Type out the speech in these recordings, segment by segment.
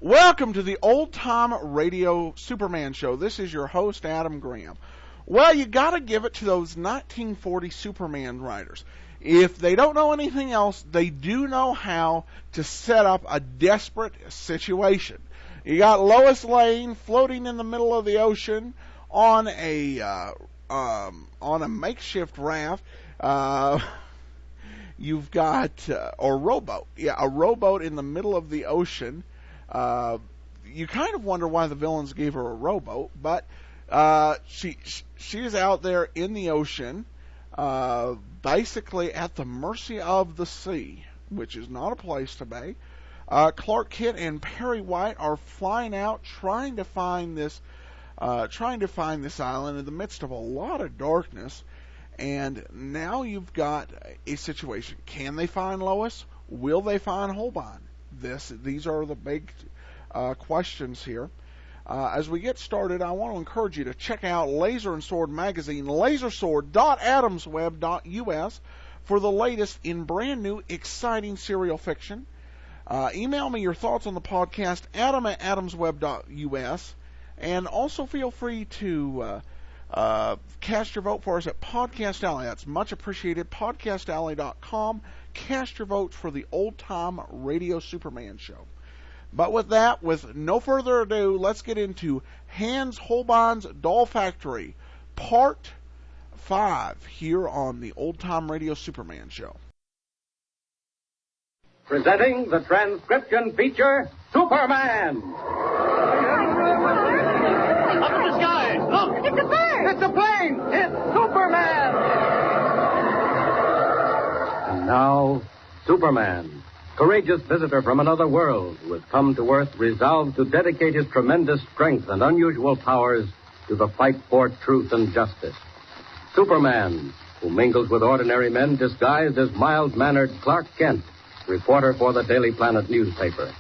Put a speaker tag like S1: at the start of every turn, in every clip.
S1: Welcome to the Old Time Radio Superman Show. This is your host, Adam Graham. Well, you got to give it to those 1940 Superman writers. If they don't know anything else, they do know how to set up a desperate situation. You got Lois Lane floating in the middle of the ocean on a makeshift raft. You've got a rowboat. Yeah, a rowboat in the middle of the ocean. You kind of wonder why the villains gave her a rowboat, but she is out there in the ocean, basically at the mercy of the sea, which is not a place to be. Clark Kent and Perry White are flying out, trying to find this island in the midst of a lot of darkness. And now you've got a situation. Can they find Lois? Will they find Holbin? These are the big questions here. As we get started, I want to encourage you to check out Laser and Sword magazine, lasersword.adamsweb.us, for the latest in brand new, exciting serial fiction. Email me your thoughts on the podcast, adam@adamsweb.us, and also feel free to cast your vote for us at Podcast Alley. That's much appreciated. PodcastAlley.com. Cast your vote for the Old Time Radio Superman Show. But with that, with no further ado, let's get into Hans Holbin's Doll Factory, Part 5, here on the Old Time Radio Superman Show.
S2: Presenting the transcription feature, Superman.
S3: Up in the sky! Look! It's a bird!
S2: It's a plane! It's Superman! And now, Superman, courageous visitor from another world who has come to Earth resolved to dedicate his tremendous strength and unusual powers to the fight for truth and justice. Superman, who mingles with ordinary men disguised as mild-mannered Clark Kent, reporter for the Daily Planet newspaper.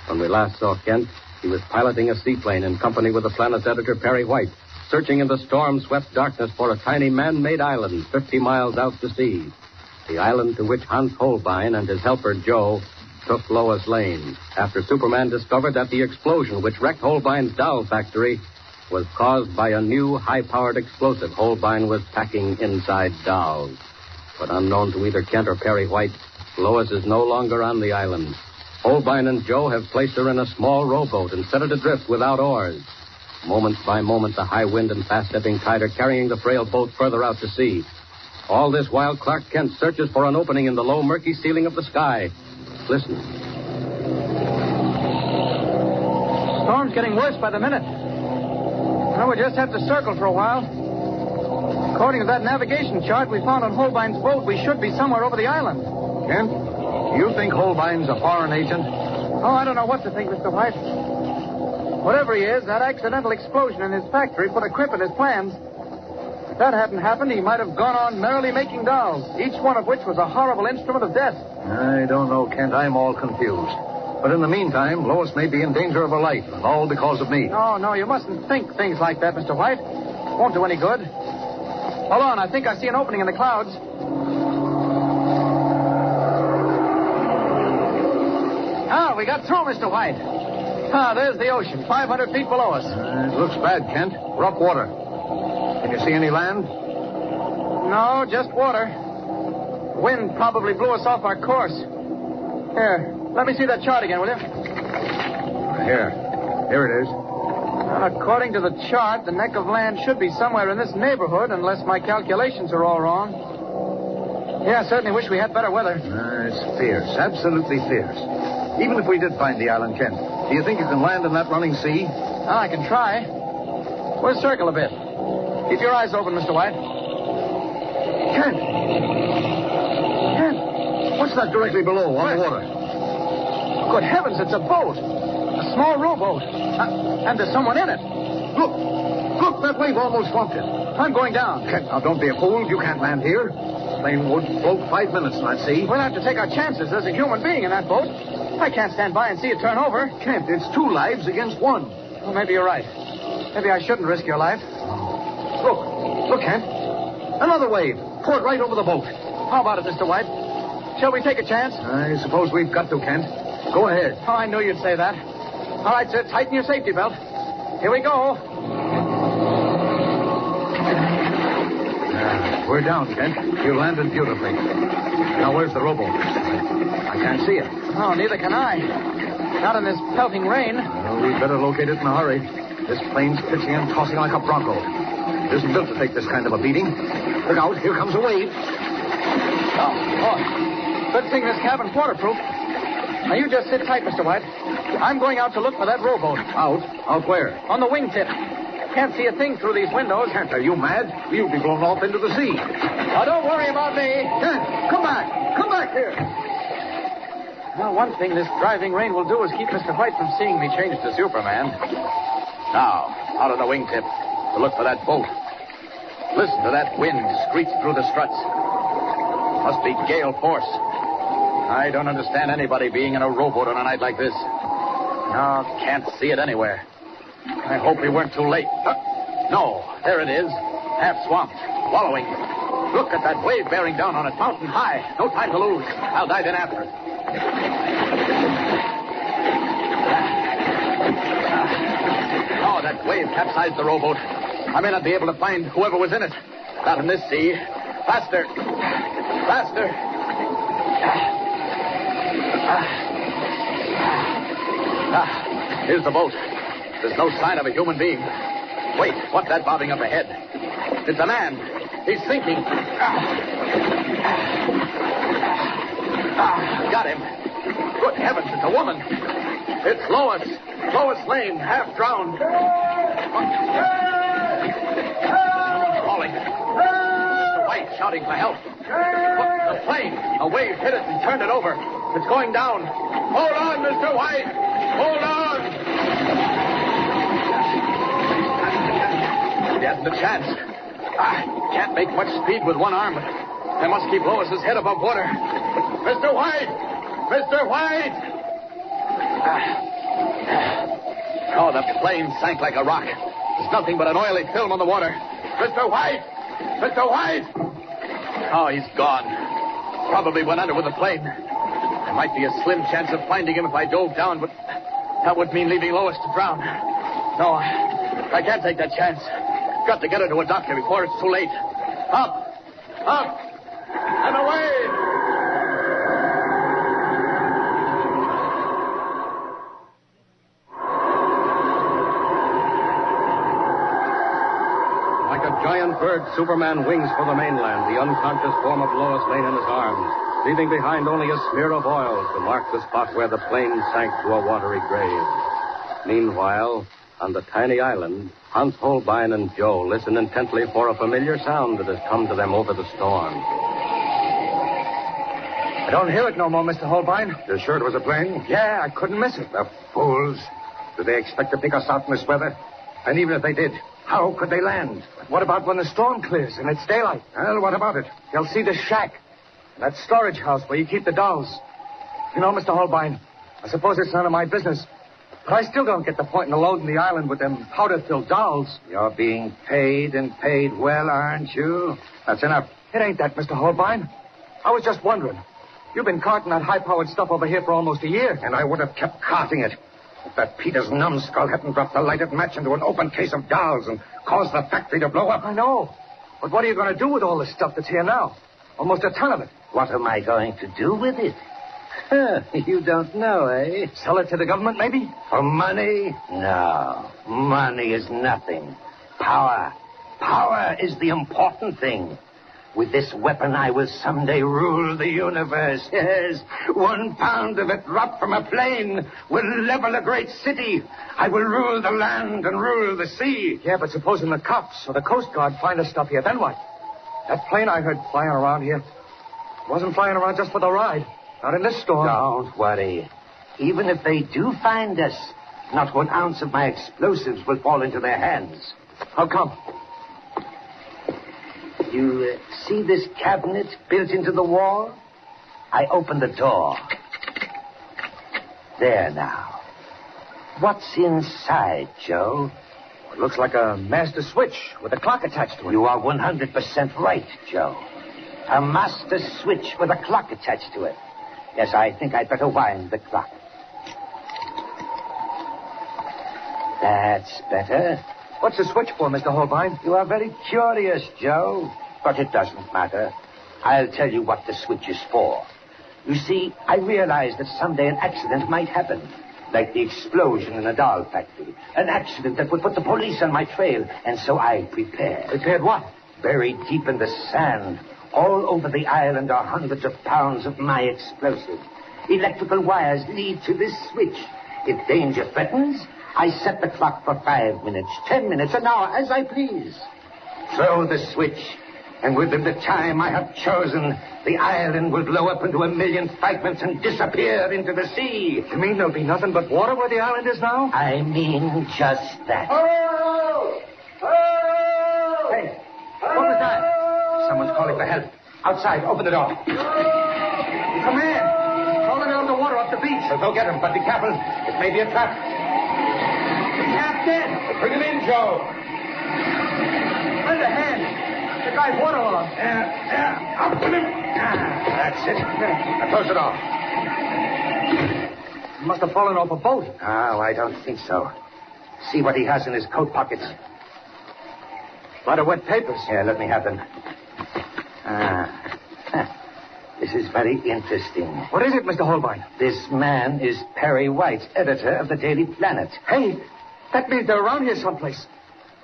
S2: When we last saw Kent, he was piloting a seaplane in company with the Planet's editor, Perry White, searching in the storm-swept darkness for a tiny man-made island 50 miles out to sea. The island to which Hans Holbin and his helper, Joe, took Lois Lane, after Superman discovered that the explosion which wrecked Holbein's doll factory was caused by a new high-powered explosive Holbein was packing inside dolls. But unknown to either Kent or Perry White, Lois is no longer on the island. Holbein and Joe have placed her in a small rowboat and set it adrift without oars. Moment by moment, the high wind and fast-ebbing tide are carrying the frail boat further out to sea. All this while, Clark Kent searches for an opening in the low, murky ceiling of the sky. Listen.
S4: Storm's getting worse by the minute. Well, we just have to circle for a while. According to that navigation chart we found on Holbein's boat, we should be somewhere over the island.
S5: Kent, do you think Holbein's a foreign agent?
S4: Oh, I don't know what to think, Mr. White. Whatever he is, that accidental explosion in his factory put a crimp in his plans. If that hadn't happened, he might have gone on merrily making dolls, each one of which was a horrible instrument of death.
S5: I don't know, Kent. I'm all confused. But in the meantime, Lois may be in danger of her life, and all because of me.
S4: No, you mustn't think things like that, Mr. White. Won't do any good. Hold on, I think I see an opening in the clouds. Ah, we got through, Mr. White. Ah, there's the ocean, 500 feet below us.
S5: It looks bad, Kent. We're up water. Can you see any land?
S4: No, just water. The wind probably blew us off our course. Here, let me see that chart again, will you?
S5: Here it is.
S4: According to the chart, the neck of land should be somewhere in this neighborhood, unless my calculations are all wrong. Yeah, I certainly wish we had better weather.
S5: It's fierce, absolutely fierce. Even if we did find the island, Kent, do you think you can land in that running sea?
S4: Well, I can try. We'll circle a bit. Keep your eyes open, Mr. White.
S5: Kent! What's that directly below on the water?
S4: Good heavens, it's a boat. A small rowboat. And there's someone in it.
S5: Look, that wave almost swamped it.
S4: I'm going down.
S5: Kent, now don't be a fool. You can't land here. The plane would float 5 minutes in that sea.
S4: We'll have to take our chances. There's a human being in that boat. I can't stand by and see it turn over.
S5: Kent, it's 2 lives against 1.
S4: Well, maybe you're right. Maybe I shouldn't risk your life.
S5: Look, Kent. Another wave. Poured right over the boat.
S4: How about it, Mr. White? Shall we take a chance?
S5: I suppose we've got to, Kent. Go ahead.
S4: Oh, I knew you'd say that. All right, sir. Tighten your safety belt. Here we go.
S5: We're down, Kent. You landed beautifully. Now, where's the rowboat? I can't see it.
S4: Oh, neither can I. Not in this pelting rain.
S5: Well, we'd better locate it in a hurry. This plane's pitching and tossing like a bronco. It isn't built to take this kind of a beating. Look out, here comes a wave.
S4: Oh. Good thing this cabin's waterproof. Now, you just sit tight, Mr. White. I'm going out to look for that rowboat.
S5: Out? Out where?
S4: On the wingtip. Can't see a thing through these windows.
S5: Kent, are you mad? You'll be blown off into the sea.
S4: Oh, don't worry about me.
S5: Kent, come back. Come back here.
S4: Well, one thing this driving rain will do is keep Mr. White from seeing me change to Superman. Now, out of the wingtip to look for that boat. Listen to that wind screech through the struts. Must be gale force. I don't understand anybody being in a rowboat on a night like this. No, can't see it anywhere. I hope we weren't too late. No, there it is. Half swamped, wallowing. Look at that wave bearing down on it, mountain high. No time to lose. I'll dive in after it. Oh, that wave capsized the rowboat. I may not be able to find whoever was in it. Not in this sea. Faster. Faster. Here's the boat. There's no sign of a human being. Wait, what's that bobbing up ahead? It's a man. He's sinking. Got him. Good heavens, it's a woman. It's Lois. Lois Lane, half drowned. Calling. Mr. White shouting for help. Look, the plane. A wave hit it and turned it over. It's going down. Hold on, Mr. White. Hold on. He hasn't a chance. Can't make much speed with one arm. I must keep Lois's head above water. Mr. White! Mr. White! Oh, the plane sank like a rock. There's nothing but an oily film on the water. Mr. White! Mr. White! Oh, he's gone. Probably went under with the plane. There might be a slim chance of finding him if I dove down, but that would mean leaving Lois to drown. No, I can't take that chance. Got to get her to a doctor before it's too late. Up! Up! And away!
S2: Like a giant bird, Superman wings for the mainland, the unconscious form of Lois Lane in his arms, leaving behind only a smear of oil to mark the spot where the plane sank to a watery grave. Meanwhile, on the tiny island, Hans Holbin and Joe listen intently for a familiar sound that has come to them over the storm.
S4: I don't hear it no more, Mr. Holbein.
S5: You're sure it was a plane?
S4: Yeah, I couldn't miss it.
S5: The fools. Do they expect to pick us out in this weather? And even if they did, how could they land?
S4: What about when the storm clears and it's daylight?
S5: Well, what about it?
S4: They'll see the shack. That storage house where you keep the dolls. You know, Mr. Holbein, I suppose it's none of my business, but I still don't get the point in loading the island with them powder-filled dolls.
S5: You're being paid and paid well, aren't you? That's enough.
S4: It ain't that, Mr. Holbein. I was just wondering. You've been carting that high-powered stuff over here for almost a year.
S5: And I would have kept carting it if that Peters numbskull hadn't dropped a lighted match into an open case of dolls and caused the factory to blow up.
S4: I know. But what are you going to do with all this stuff that's here now? Almost a ton of it.
S6: What am I going to do with it? You don't know, eh?
S4: Sell it to the government, maybe?
S5: For money?
S6: No. Money is nothing. Power. Power is the important thing. With this weapon, I will someday rule the universe. Yes, 1 pound of it dropped from a plane will level a great city. I will rule the land and rule the sea.
S4: Yeah, but supposing the cops or the Coast Guard find us stuff here, then what? That plane I heard flying around here wasn't flying around just for the ride. Not in this storm.
S6: Don't worry. Even if they do find us, not 1 ounce of my explosives will fall into their hands.
S4: How come?
S6: You see this cabinet built into the wall? I opened the door. There now. What's inside, Joe?
S4: It looks like a master switch with a clock attached to it.
S6: You are 100% right, Joe. A master switch with a clock attached to it. Yes, I think I'd better wind the clock. That's better.
S5: What's the switch for, Mr. Holbein?
S6: You are very curious, Joe. But it doesn't matter. I'll tell you what the switch is for. You see, I realized that someday an accident might happen. Like the explosion in a doll factory. An accident that would put the police on my trail. And so I prepared.
S5: Prepared what?
S6: Buried deep in the sand, all over the island are hundreds of pounds of my explosive. Electrical wires lead to this switch. If danger threatens, I set the clock for 5 minutes, 10 minutes, an hour, as I please. Throw the switch, and within the time I have chosen, the island will blow up into a million fragments and disappear into the sea.
S5: You mean there'll be nothing but water where the island is now?
S6: I mean just that.
S5: Oh! Oh!
S6: Hey, what was that? Someone's calling for help. Outside, open the door.
S5: Come in. Rolling out the water off the beach.
S6: So go get him, but be careful. It may be a trap.
S5: Captain!
S6: Bring him in, Joe.
S5: Lend a hand. The guy's waterlogged.
S6: Up with him. That's it. Now close it off.
S5: He must have fallen off a boat.
S6: Oh, I don't think so. See what he has in his coat pockets.
S5: A lot of wet papers.
S6: Here, let me have them. This is very interesting.
S5: What is it, Mr. Holbein?
S6: This man is Perry White, editor of the Daily Planet.
S5: Hey, that means they're around here someplace.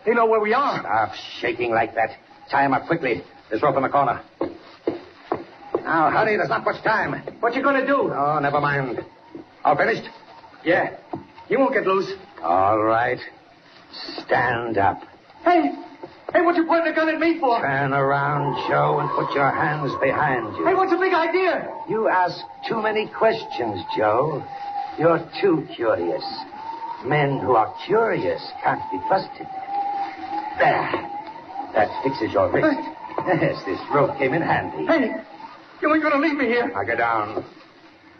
S5: They know where we are.
S6: Stop shaking like that. Tie him up quickly. There's rope in the corner. Now, hurry. There's not much time.
S5: What you gonna do?
S6: Oh, never mind. All finished?
S5: Yeah. He won't get loose.
S6: All right. Stand up.
S5: Hey, what you pointing a gun at me for?
S6: Turn around, Joe, and put your hands behind you.
S5: Hey, what's the big idea?
S6: You ask too many questions, Joe. You're too curious. Men who are curious can't be trusted. There. That fixes your wrist. Yes, this rope came in handy.
S5: Hey, you ain't gonna leave me here.
S6: Now get down.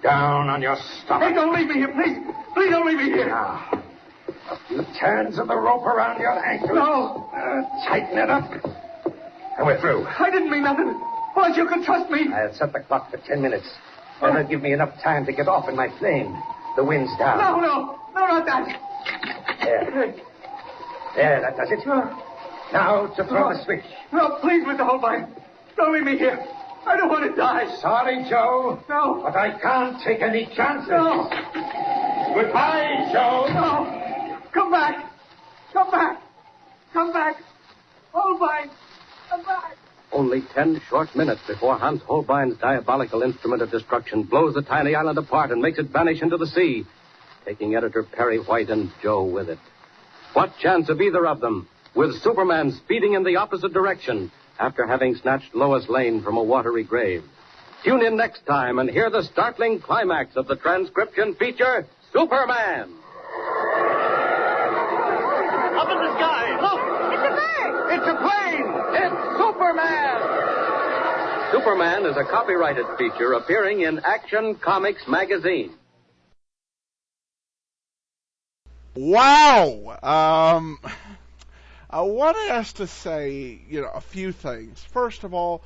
S6: Down on your stomach.
S5: Hey, don't leave me here, please. Please don't leave me here.
S6: Now, a few turns of the rope around your ankle.
S5: No.
S6: Tighten it up. And we're through.
S5: I didn't mean nothing. Boys, you can trust me.
S6: I'll set the clock for 10 minutes. That'll give me enough time to get off in my plane. The wind's down.
S5: No, not that.
S6: There. There, that does it. Now to throw the switch.
S5: No, please, Mr. Holbein. Don't leave me here. I don't want to die.
S6: Sorry, Joe.
S5: No.
S6: But I can't take any chances.
S5: No.
S6: Goodbye, Joe.
S5: No. Come back. Come back. Come back. Holbein. Come back.
S2: Only 10 short minutes before Hans Holbein's diabolical instrument of destruction blows the tiny island apart and makes it vanish into the sea, taking editor Perry White and Joe with it. What chance of either of them, with Superman speeding in the opposite direction after having snatched Lois Lane from a watery grave? Tune in next time and hear the startling climax of the transcription feature, Superman.
S3: Up in the sky. Look. It's a bird.
S5: It's a plane.
S2: It's Superman! Superman is a copyrighted feature appearing in Action Comics magazine.
S1: Wow. I want us to say, a few things. First of all,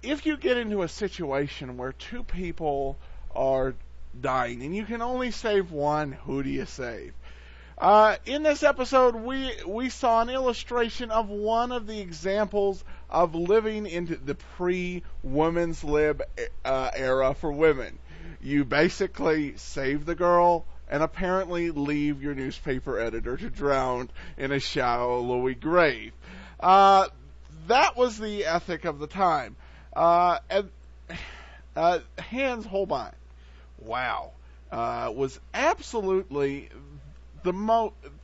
S1: if you get into a situation where two people are dying and you can only save one, who do you save? In this episode, we saw an illustration of one of the examples of living into the pre-women's lib era for women. You basically save the girl and apparently leave your newspaper editor to drown in a shallowy grave. That was the ethic of the time. And Hans Holbin, wow, was absolutely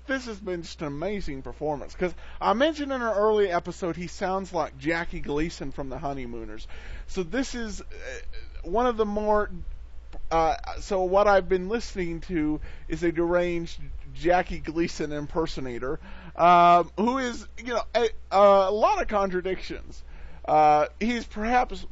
S1: this has been just an amazing performance, because I mentioned in an early episode he sounds like Jackie Gleason from The Honeymooners. So this is one of the more so what I've been listening to is a deranged Jackie Gleason impersonator, who is, a lot of contradictions. He's perhaps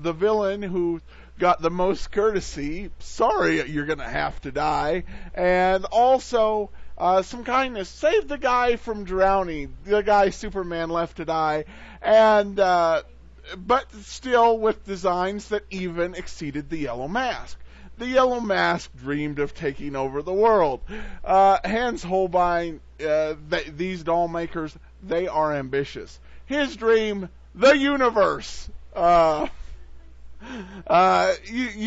S1: the villain who got the most courtesy. Sorry, you're going to have to die. And also some kindness. Save the guy from drowning. The guy Superman left to die. And but still with designs that even exceeded the Yellow Mask. the Yellow Mask dreamed of taking over the world. Hans Holbin, these doll makers, they are ambitious. His dream, the universe. You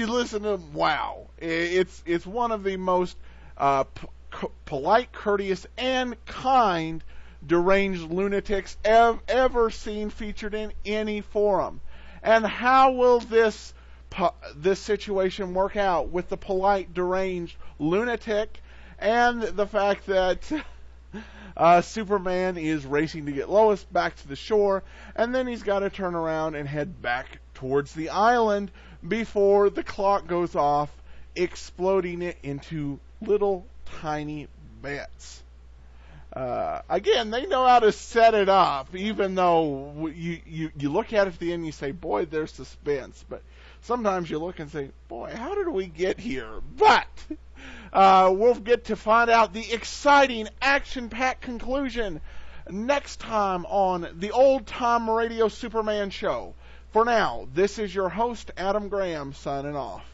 S1: listen to him, wow. It's one of the most polite, courteous, and kind deranged lunatics ever seen featured in any forum. And how will this situation work out with the polite, deranged lunatic and the fact that Superman is racing to get Lois back to the shore, and then he's got to turn around and head back towards the island before the clock goes off, exploding it into little tiny bits. Again, they know how to set it up, even though you look at it at the end and you say, boy, there's suspense. But sometimes you look and say, boy, how did we get here? But we'll get to find out the exciting, action-packed conclusion next time on the Old Time Radio Superman Show. For now, this is your host, Adam Graham, signing off.